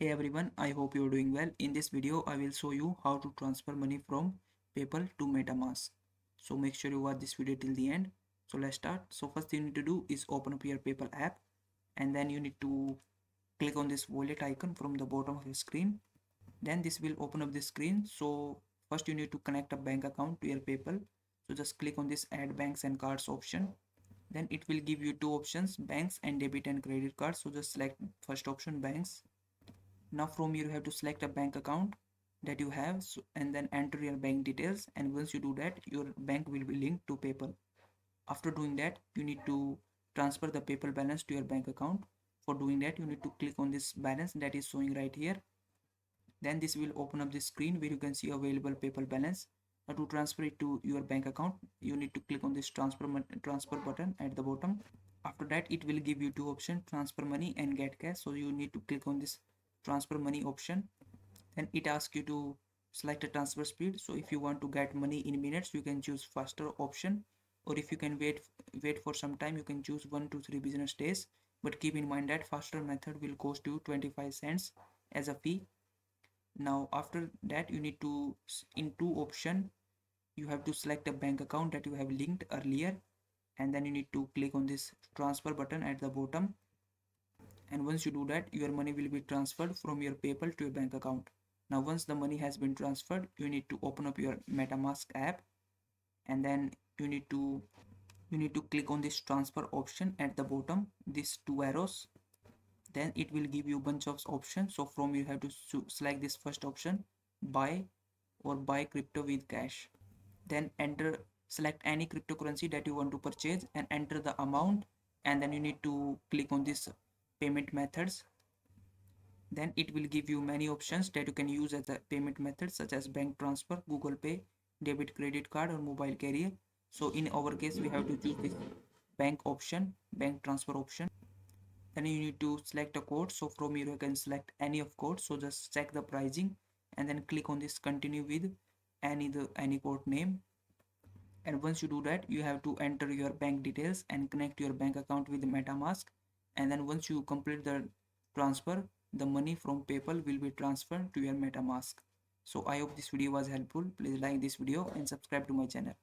Hey everyone, I hope you're doing well. In this video, I will show you how to transfer money from PayPal to Metamask. So make sure you watch this video till the end. So let's start. So first thing you need to do is open up your PayPal app and then you need to click on this wallet icon from the bottom of your screen. Then this will open up the screen. So first you need to connect a bank account to your PayPal. So just click on this add banks and cards option. Then it will give you two options, banks and debit and credit cards. So just select first option, banks. Now from here you have to select a bank account that you have, and then enter your bank details, and once you do that your bank will be linked to PayPal. After doing that you need to transfer the PayPal balance to your bank account. For doing that you need to click on this balance that is showing right here. Then this will open up the screen where you can see available PayPal balance. Now to transfer it to your bank account you need to click on this transfer button at the bottom. After that it will give you two options, transfer money and get cash. So you need to click on this transfer money option. Then it asks you to select a transfer speed. So if you want to get money in minutes you can choose faster option, or if you can wait for some time you can choose 1 to 3 business days. But keep in mind that faster method will cost you 25 cents as a fee. Now after that you need to, in two option, you have to select a bank account that you have linked earlier, and then you need to click on this transfer button at the bottom. And once you do that your money will be transferred from your PayPal to your bank account. Now once the money has been transferred you need to open up your Metamask app, and then you need to click on this transfer option at the bottom, these two arrows. Then it will give you a bunch of options. So from you have to select this first option, buy or buy crypto with cash. Then select any cryptocurrency that you want to purchase and enter the amount, and then you need to click on this payment methods. Then it will give you many options that you can use as a payment method, such as bank transfer, Google Pay, debit credit card, or mobile carrier. So in our case we have to choose this bank option, bank transfer option. Then you need to select a code. So from here you can select any of code. So just check the pricing and then click on this continue with any code name. And once you do that you have to enter your bank details and connect your bank account with Metamask. And then once you complete the transfer the money from PayPal will be transferred to your Metamask. So I hope this video was helpful. Please like this video and subscribe to my channel.